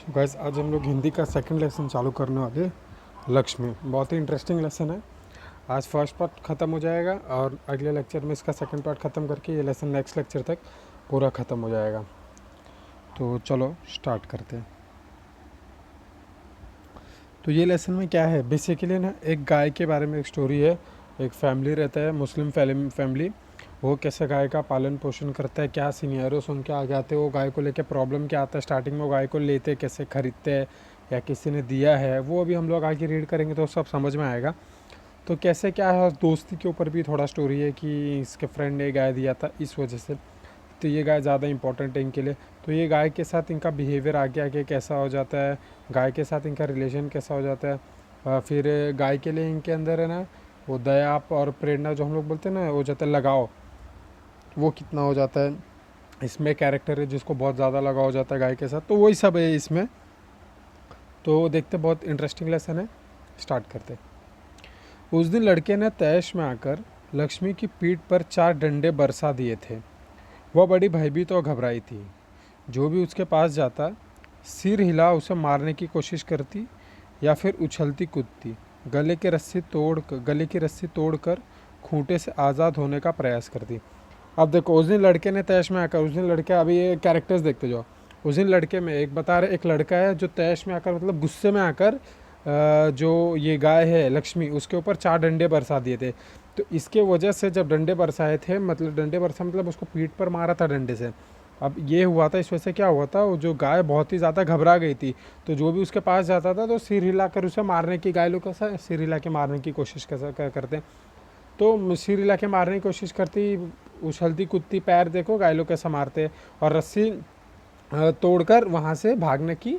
Guys आज हम लोग हिंदी का सेकंड लेसन चालू करने वाले हैं, लक्ष्मी। बहुत ही इंटरेस्टिंग लेसन है। आज फर्स्ट पार्ट ख़त्म हो जाएगा और अगले लेक्चर में इसका सेकंड पार्ट ख़त्म करके ये लेसन नेक्स्ट लेक्चर तक पूरा ख़त्म हो जाएगा। तो चलो स्टार्ट करते हैं। तो ये लेसन में क्या है, बेसिकली ना एक गाय के बारे में एक स्टोरी है। एक फैमिली रहता है, मुस्लिम फैमिली। वो कैसे गाय का पालन पोषण करता है, क्या सीनियरों उनके आगे आते हैं, वो गाय को लेके प्रॉब्लम क्या आता है, स्टार्टिंग में वो गाय को लेते कैसे खरीदते हैं या किसी ने दिया है, वो अभी हम लोग आगे रीड करेंगे तो सब समझ में आएगा। तो कैसे क्या है, दोस्ती के ऊपर भी थोड़ा स्टोरी है कि इसके फ्रेंड ने गाय दिया था इस वजह से, तो ये गाय ज़्यादा इंपॉर्टेंट है इनके लिए। तो ये गाय के साथ इनका बिहेवियर आगे आगे कैसा हो जाता है, गाय के साथ इनका रिलेशन कैसा हो जाता है। फिर गाय के लिए इनके अंदर है ना वो दया और प्रेरणा जो हम लोग बोलते हैं ना, वो जाता है लगाव, वो कितना हो जाता है। इसमें कैरेक्टर है जिसको बहुत ज़्यादा लगाव हो जाता है गाय के साथ, तो वही सब है इसमें। तो देखते बहुत इंटरेस्टिंग लेसन है, स्टार्ट करते। उस दिन लड़के ने तैश में आकर लक्ष्मी की पीठ पर 4 डंडे बरसा दिए थे। वह बड़ी भयभीत और घबराई थी। जो भी उसके पास जाता सिर हिला उसे मारने की कोशिश करती या फिर उछलती कूदती, गले की रस्सी तोड़कर खूंटे से आज़ाद होने का प्रयास करती। अब देखो, उस दिन लड़के ने तैश में आकर, उस दिन लड़के, अभी ये कैरेक्टर्स देखते जाओ। उस दिन लड़के में एक बता रहे, एक लड़का है जो तैश में आकर मतलब गुस्से में आकर जो ये गाय है लक्ष्मी उसके ऊपर 4 डंडे बरसा दिए थे। तो इसके वजह से जब डंडे बरसाए थे, मतलब डंडे बरसा मतलब उसको पीठ पर मारा था डंडे से। अब ये हुआ था, इस वजह से क्या हुआ था, वो जो गाय बहुत ही ज़्यादा घबरा गई थी। तो जो भी उसके पास जाता था तो सिर हिलाकर उसे मारने की, गाय लोग कैसा सिर हिला के मारने की कोशिश करते हैं। तो सिर हिला के मारने की कोशिश करती, उछलती कूदती, पैर देखो गाय लोग कैसा मारते, और रस्सी तोड़कर वहाँ से भागने की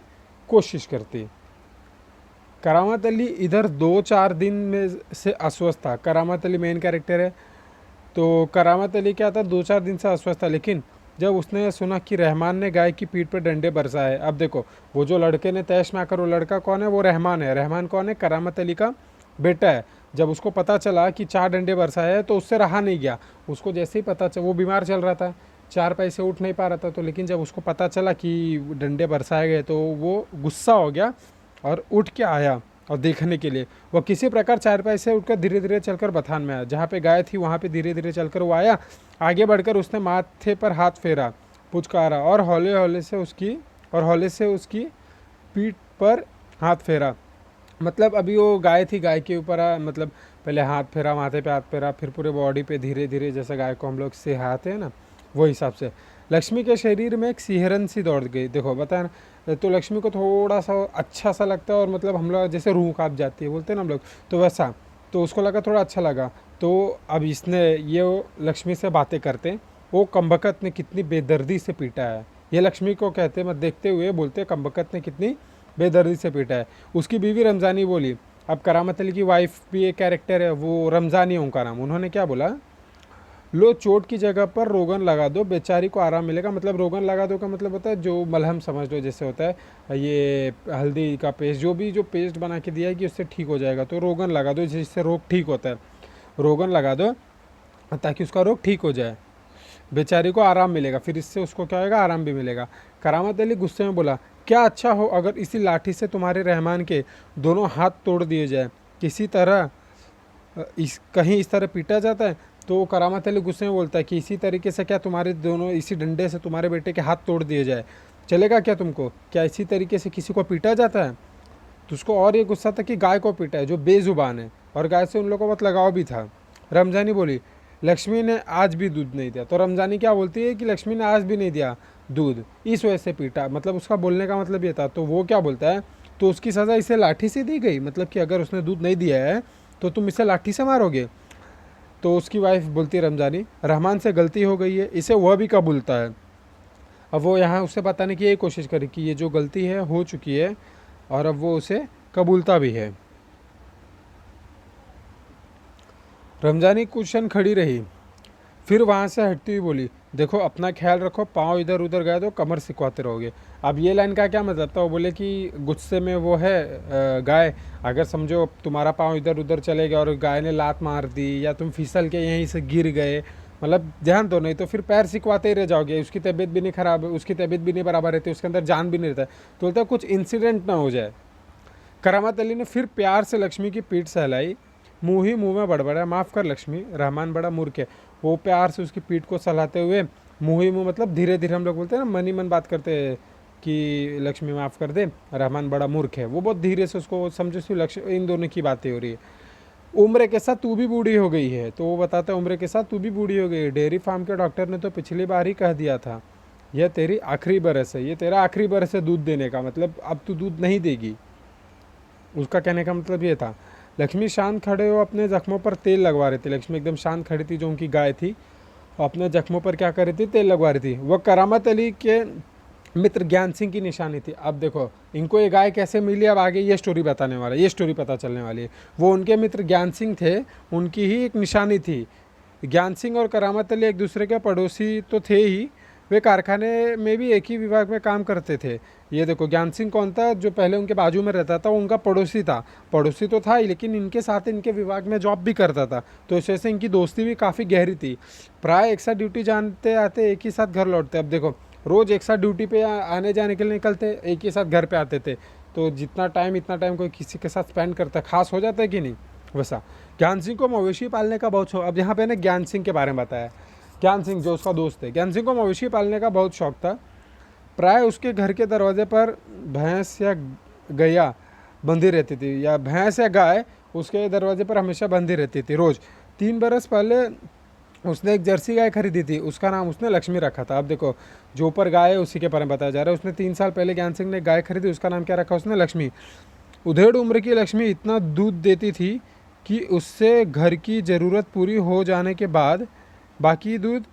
कोशिश करती। करामत अली इधर 2-4 दिन में से अस्वस्थ था। करामत अली मेन कैरेक्टर है। तो करामत अली क्या था, 2-4 दिन से अस्वस्थ था, लेकिन जब उसने सुना कि रहमान ने गाय की पीठ पर डंडे बरसाए। अब देखो, वो जो लड़के ने तैश में आकर, वो लड़का कौन है, वो रहमान है। रहमान कौन है, करामत अली का बेटा है। जब उसको पता चला कि 4 डंडे बरसाए है तो उससे रहा नहीं गया। उसको जैसे ही पता चला, वो बीमार चल रहा था, 4 पैसे उठ नहीं पा रहा था, तो लेकिन जब उसको पता चला कि डंडे बरसाए गए तो वो गुस्सा हो गया और उठ के आया और देखने के लिए। वह किसी प्रकार 4 पैसे उठकर धीरे धीरे चलकर बथान में आया, जहाँ पे गाय थी वहाँ पे धीरे धीरे चलकर वो आया। आगे बढ़कर उसने माथे पर हाथ फेरा, पुचकारा और हौले से उसकी पीठ पर हाथ फेरा। मतलब अभी वो गाय थी, गाय के ऊपर मतलब पहले हाथ फेरा, माथे पे हाथ फेरा, फिर पूरे बॉडी पे धीरे धीरे, जैसे गाय को हम लोग सिहाते हैं ना, वो हिसाब से। लक्ष्मी के शरीर में एक सिहरन सी दौड़ गई। देखो बता ना, तो लक्ष्मी को थोड़ा सा अच्छा सा लगता है, और मतलब हम लोग जैसे रूह काँप जाती है बोलते हैं ना हम लोग, तो वैसा। तो उसको लगा, थोड़ा अच्छा लगा। तो अब इसने ये लक्ष्मी से बातें करते, वो कमबख्त ने कितनी बेदर्दी से पीटा है, ये लक्ष्मी को कहते, मत देखते हुए बोलते कमबख्त ने कितनी बेदर्दी से पीटा है। उसकी बीवी रमज़ानी बोली। अब करामत अली की वाइफ भी एक कैरेक्टर है, वो रमज़ानी है उनका नाम। उन्होंने क्या बोला, लो चोट की जगह पर रोगन लगा दो, बेचारी को आराम मिलेगा। मतलब रोगन लगा दो का मतलब होता है जो मलहम समझ लो, जैसे होता है ये हल्दी का पेस्ट, जो पेस्ट बना के दिया है कि उससे ठीक हो जाएगा, तो रोगन लगा दो जिससे रोग ठीक होता है। रोगन लगा दो ताकि उसका रोग ठीक हो जाए, बेचारी को आराम मिलेगा, फिर इससे उसको क्या होगा, आराम भी मिलेगा। करामत अली गुस्से में बोला, क्या अच्छा हो अगर इसी लाठी से तुम्हारे रहमान के दोनों हाथ तोड़ दिए जाए, किसी तरह कहीं इस तरह पीटा जाता है। तो करामत अली गुस्से में बोलता है कि इसी तरीके से क्या तुम्हारे दोनों, इसी डंडे से तुम्हारे बेटे के हाथ तोड़ दिए जाए, चलेगा क्या तुमको, क्या इसी तरीके से किसी को पीटा जाता है। तो उसको और ये गुस्सा था कि गाय को पीटा है जो बेजुबान है, और गाय से उन लोगों को बहुत लगाव भी था। रमजानी बोली, लक्ष्मी ने आज भी दूध नहीं दिया। तो रमजानी क्या बोलती है कि लक्ष्मी ने आज भी नहीं दिया दूध, इस वजह से पीटा, मतलब उसका बोलने का मतलब ये था। तो वो क्या बोलता है, तो उसकी सज़ा इसे लाठी से दी गई, मतलब कि अगर उसने दूध नहीं दिया है तो तुम इसे लाठी से मारोगे। तो उसकी वाइफ बोलती है रमजानी, रहमान से गलती हो गई है, इसे वह भी कबूलता है। अब वो यहाँ उसे बताने की यही कोशिश करी कि ये जो गलती है हो चुकी है, और अब वो उसे कबूलता भी है। रमजानी कुछ क्षण खड़ी रही, फिर वहाँ से हटती हुई बोली, देखो अपना ख्याल रखो, पाँव इधर उधर गए तो कमर सिकवाते रहोगे। अब ये लाइन का क्या मतलब था, वो बोले कि गुस्से में वो है गाय, अगर समझो तुम्हारा पाँव इधर उधर चले गया और गाय ने लात मार दी या तुम फिसल के यहीं से गिर गए मतलब ध्यान दो, नहीं तो फिर पैर सिकवाते ही रह जाओगे, उसकी तबीयत भी नहीं खराब है, उसकी तबीयत भी नहीं बराबर रहती, उसके अंदर जान भी नहीं रहता है, तो बोलता है कुछ इंसिडेंट ना हो जाए। करामत अली ने फिर प्यार से लक्ष्मी की पीठ सहलाई, मुँह ही मुँह में बड़बड़ाया, माफ़ कर लक्ष्मी, रहमान बड़ा मूर्ख है। वो प्यार से उसकी पीठ को सहलाते हुए, मुँह ही मुँह मतलब धीरे धीरे, हम लोग बोलते हैं ना मन ही मन बात करते हैं कि लक्ष्मी माफ़ कर दे, रहमान बड़ा मूर्ख है, वो बहुत धीरे से उसको समझो कि लक्ष्मी, इन दोनों की बातें हो रही है। उम्र के साथ तू भी बूढ़ी हो गई है, तो वो बताता है उम्र के साथ तू भी बूढ़ी हो गई है, डेयरी फार्म के डॉक्टर ने तो पिछली बार ही कह दिया था यह तेरी आखिरी बरस है, ये तेरा आखिरी बरस है दूध देने का, मतलब अब तू दूध नहीं देगी। उसका कहने का मतलब ये था। लक्ष्मी शांत खड़े हो अपने जख्मों पर तेल लगवा रही थी, लक्ष्मी एकदम शांत खड़ी थी, जो उनकी गाय थी, अपने जख्मों पर क्या कर रही थी, तेल लगवा रही थी। वह करामत अली के मित्र ज्ञान सिंह की निशानी थी। अब देखो इनको ये गाय कैसे मिली, अब आगे ये स्टोरी बताने वाला है, ये स्टोरी पता चलने वाली है। वो उनके मित्र ज्ञान सिंह थे, उनकी ही एक निशानी थी। ज्ञान सिंह और करामत अली एक दूसरे के पड़ोसी तो थे ही, वे कारखाने में भी एक ही विभाग में काम करते थे। ये देखो ज्ञान सिंह कौन था, जो पहले उनके बाजू में रहता था, उनका पड़ोसी था। पड़ोसी तो था ही, लेकिन इनके साथ इनके विभाग में जॉब भी करता था, तो इस वजह से इनकी दोस्ती भी काफ़ी गहरी थी। प्राय एक साथ ड्यूटी जानते आते, एक ही साथ घर लौटते। अब देखो रोज़ एक साथ ड्यूटी पे आने जाने के लिए निकलते, एक ही साथ घर पे आते थे, तो जितना टाइम इतना टाइम कोई किसी के साथ स्पेंड करता है, खास हो जाता है कि नहीं। वैसा ज्ञान सिंह को मवेशी पालने का बहुत शौक। अब यहाँ पे ना ज्ञान सिंह के बारे में बताया, ज्ञान सिंह जो उसका दोस्त है, ज्ञान सिंह को मवेशी पालने का बहुत शौक था। प्राय उसके घर के दरवाजे पर भैंस या गैया बंधी रहती थी, या भैंस या गाय उसके दरवाजे पर हमेशा बंधी रहती थी रोज़। 3 बरस पहले उसने एक जर्सी गाय खरीदी थी, उसका नाम उसने लक्ष्मी रखा था। अब देखो जो ऊपर गाय है उसी के बारे में बताया जा रहा है। उसने 3 साल पहले ज्ञान सिंह ने गाय खरीदी, उसका नाम क्या रखा उसने, लक्ष्मी। उधेड़ उम्र की लक्ष्मी इतना दूध देती थी कि उससे घर की ज़रूरत पूरी हो जाने के बाद बाकी दूध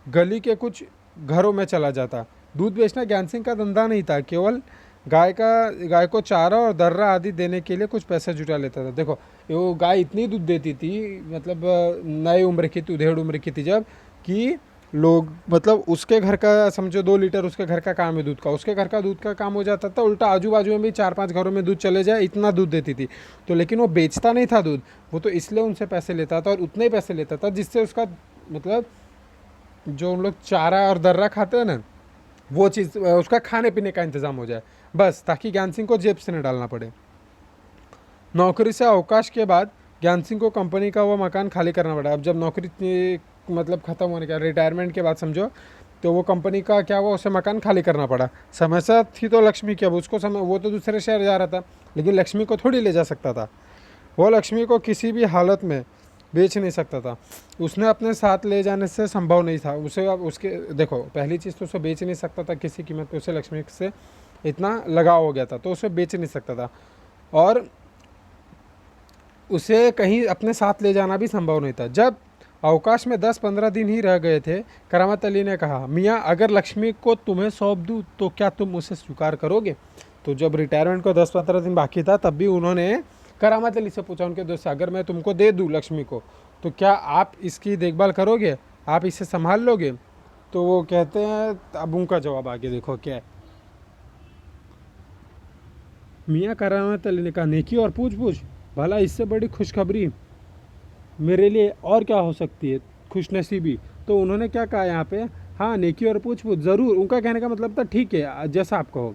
गली के कुछ घरों में चला जाता। दूध बेचना ज्ञान सिंह का धंधा नहीं था, केवल गाय को चारा और दर्रा आदि देने के लिए कुछ पैसे जुटा लेता था। देखो वो गाय इतनी दूध देती थी, मतलब नए उम्र की थी, उधेड़ उम्र की थी जब, कि लोग मतलब उसके घर का समझो 2 लीटर उसके घर का काम है दूध का, उसके घर का दूध का काम हो जाता था, उल्टा आजू बाजू में भी 4-5 घरों में दूध चले जाए, इतना दूध देती थी। तो लेकिन वो बेचता नहीं था दूध, वो तो इसलिए उनसे पैसे लेता था, और उतने ही पैसे लेता था जिससे उसका मतलब जो उन लोग चारा और दर्रा खाते हैं ना, वो चीज़ उसका खाने पीने का इंतज़ाम हो जाए, बस, ताकि ज्ञान सिंह को जेब से न डालना पड़े। नौकरी से अवकाश के बाद ज्ञान सिंह को कंपनी का वो मकान खाली करना पड़ा। अब जब नौकरी मतलब ख़त्म होने का, रिटायरमेंट के बाद समझो, तो वो कंपनी का क्या हुआ, उसे मकान खाली करना पड़ा। समस्या थी तो लक्ष्मी की, अब उसको समय, वो तो दूसरे शहर जा रहा था, लेकिन लक्ष्मी को थोड़ी ले जा सकता था। वो लक्ष्मी को किसी भी हालत में बेच नहीं सकता था, उसने अपने साथ ले जाने से संभव नहीं था उसे। अब उसके देखो पहली चीज़ तो उसे बेच नहीं सकता था किसी कीमत पे, उसे लक्ष्मी से इतना लगाव हो गया था, तो उसे बेच नहीं सकता था, और उसे कहीं अपने साथ ले जाना भी संभव नहीं था। जब अवकाश में 10-15 दिन ही रह गए थे, करामत अली ने कहा, मियाँ अगर लक्ष्मी को तुम्हें सौंप दूँ तो क्या तुम उसे स्वीकार करोगे। तो जब रिटायरमेंट को 10-15 दिन बाकी था, तब भी उन्होंने करामत अली से पूछा, उनके दोस्त से, अगर मैं तुमको दे दूँ लक्ष्मी को, तो क्या आप इसकी देखभाल करोगे, आप इसे संभाल लोगे। तो वो कहते हैं, अब उनका जवाब आगे देखो क्या है। मियाँ करामत अली ने कहा, नेकी और पूछ पूछ, भला इससे बड़ी खुशखबरी मेरे लिए और क्या हो सकती है, खुशनसीबी। तो उन्होंने क्या कहा यहाँ पे, हाँ नेकी और पूछ पूछ, ज़रूर। उनका कहने का मतलब था ठीक है जैसा आप कहो।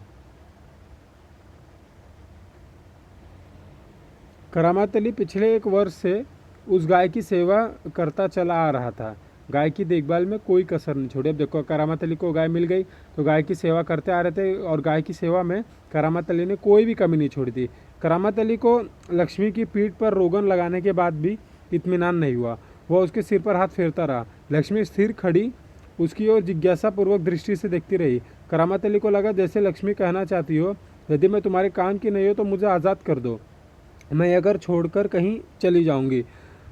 करामत अली पिछले 1 वर्ष से उस गाय की सेवा करता चला आ रहा था, गाय की देखभाल में कोई कसर नहीं छोड़ी। अब देखो करामत अली को गाय मिल गई, तो गाय की सेवा करते आ रहे थे, और गाय की सेवा में करामत अली ने कोई भी कमी नहीं छोड़ी थी। करामत अली को लक्ष्मी की पीठ पर रोगन लगाने के बाद भी इत्मीनान नहीं हुआ, वह उसके सिर पर हाथ फेरता रहा। लक्ष्मी स्थिर खड़ी उसकी ओर जिज्ञासापूर्वक दृष्टि से देखती रही। करामत अली को लगा जैसे लक्ष्मी कहना चाहती हो, यदि मैं तुम्हारे काम की नहीं हो तो मुझे आज़ाद कर दो, मैं अगर छोड़कर कहीं चली जाऊंगी।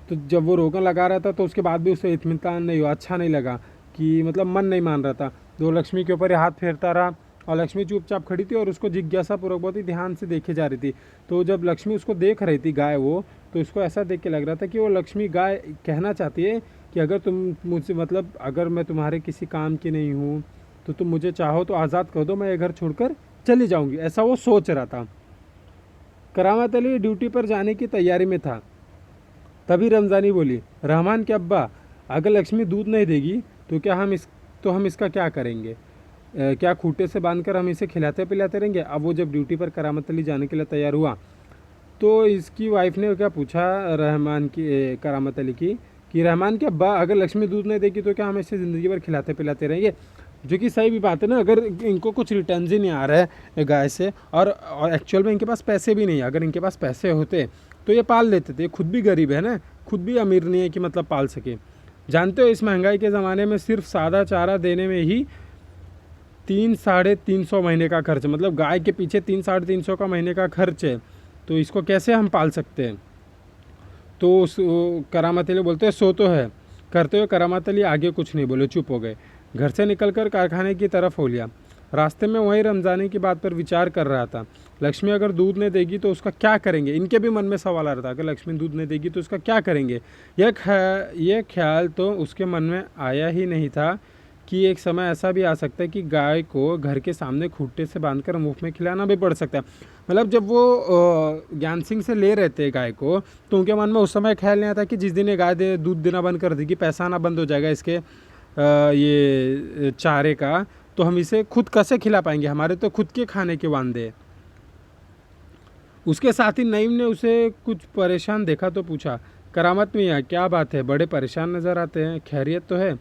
तो जब वो रोकन लगा रहा था, तो उसके बाद भी उसे इत्मीनान नहीं हुआ, अच्छा नहीं लगा, कि मतलब मन नहीं मान रहा था। तो लक्ष्मी के ऊपर ही हाथ फेरता रहा, और लक्ष्मी चुपचाप खड़ी थी और उसको जिज्ञासापूर्वक बहुत ही ध्यान से देखे जा रही थी। तो जब लक्ष्मी उसको देख रही थी गाय वो, तो उसको ऐसा देख के लग रहा था कि वो लक्ष्मी गाय कहना चाहती है कि अगर तुम मुझसे मतलब अगर मैं तुम्हारे किसी काम की नहीं हूँ, तो तुम मुझे चाहो तो आज़ाद कर दो, मैं ये घर छोड़कर चली जाऊँगी, ऐसा वो सोच रहा था। करामत अली ड्यूटी पर जाने की तैयारी में था, तभी रमज़ानी बोली, रहमान के अब्बा, अगर लक्ष्मी दूध नहीं देगी तो हम इसका क्या करेंगे? क्या खूंटे से बांधकर हम इसे खिलाते पिलाते रहेंगे? अब वो जब ड्यूटी पर करामत अली जाने के लिए तैयार हुआ तो इसकी वाइफ ने क्या पूछा रहमान की, करामत अली की, कि रहमान के अब्बा, अगर लक्ष्मी दूध नहीं देगी तो क्या हम इसे ज़िंदगी भर खिलाते पिलाते रहेंगे? जो कि सही भी बात है ना। अगर इनको कुछ रिटर्न ही नहीं आ रहा है गाय से, और एक्चुअल में इनके पास पैसे भी नहीं है। अगर इनके पास पैसे होते तो ये पाल लेते थे। खुद भी गरीब है ना, खुद भी अमीर नहीं है कि मतलब पाल सके। जानते हो इस महंगाई के ज़माने में सिर्फ सादा चारा देने में ही 300-350 महीने का खर्च, मतलब गाय के पीछे 300-350 का महीने का खर्च है। तो इसको कैसे हम पाल सकते हैं? तो उस करामत अली बोलते हैं सो तो है। करते हुए करामत अली आगे कुछ नहीं बोले, चुप हो गए। घर से निकलकर कारखाने की तरफ हो लिया। रास्ते में वहीं रमजानी की बात पर विचार कर रहा था। लक्ष्मी अगर दूध नहीं देगी तो उसका क्या करेंगे? इनके भी मन में सवाल आ रहा था, अगर लक्ष्मी दूध नहीं देगी तो उसका क्या करेंगे? यह ख्याल तो उसके मन में आया ही नहीं था कि एक समय ऐसा भी आ सकता है कि गाय को घर के सामने खूंटे से बांधकर मुफ्त में खिलाना भी पड़ सकता है। मतलब जब वो ज्ञान सिंह से ले रहे थे गाय को, तो उनके मन में उस समय ख्याल नहीं आता कि जिस दिन ये गाय दूध देना बंद कर देगी, पैसा आना बंद हो जाएगा इसके ये चारे का, तो हम इसे खुद कैसे खिला पाएंगे? हमारे तो खुद के खाने के वांदे। उसके साथ ही नईम ने उसे कुछ परेशान देखा तो पूछा, करामत मियाँ क्या बात है, बड़े परेशान नज़र आते हैं, खैरियत तो है?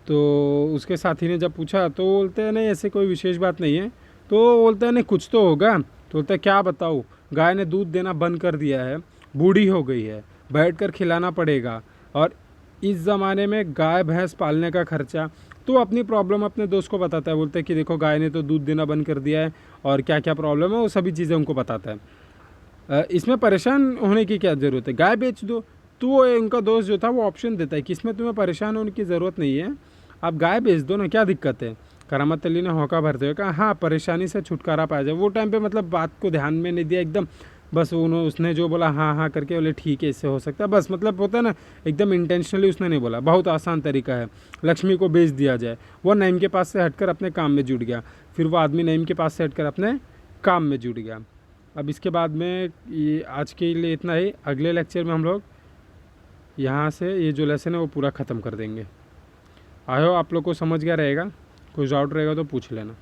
तो उसके साथी ने जब पूछा तो बोलते हैं नहीं, ऐसे कोई विशेष बात नहीं है। तो बोलते हैं नहीं कुछ तो होगा। तो बोलते हैं क्या बताऊँ, गाय ने दूध देना बंद कर दिया है, बूढ़ी हो गई है, बैठकर खिलाना पड़ेगा, और इस ज़माने में गाय भैंस पालने का खर्चा। तो अपनी प्रॉब्लम अपने दोस्त को बताता है, बोलते हैं कि देखो गाय ने तो दूध देना बंद कर दिया है और क्या क्या प्रॉब्लम है वो सभी चीज़ें उनको बताता है। इसमें परेशान होने की क्या ज़रूरत है, गाय बेच दो। तो वो उनका दोस्त जो था वो ऑप्शन देता है कि इसमें तुम्हें परेशान होने की ज़रूरत नहीं है, आप गाय बेच दो ना, क्या दिक्कत है? करामत अली ने हौका भरते हुए कहा, हाँ परेशानी से छुटकारा पाया जाए। वो टाइम पे मतलब बात को ध्यान में नहीं दिया एकदम, बस उसने जो बोला हाँ हाँ करके बोले ठीक है इससे हो सकता है, बस मतलब होता है ना, एकदम इंटेंशनली उसने नहीं बोला। बहुत आसान तरीका है, लक्ष्मी को बेच दिया जाए। वो नईम के पास से हटकर अपने काम में जुट गया। फिर वो आदमी नईम के पास से हटकर अपने काम में जुट गया। अब इसके बाद में ये आज के लिए इतना ही। अगले लेक्चर में हम लोग यहाँ से ये जो लेसन है वो पूरा ख़त्म कर देंगे। आई होप आप लोग को समझ गया रहेगा। कोई डाउट रहेगा तो पूछ लेना।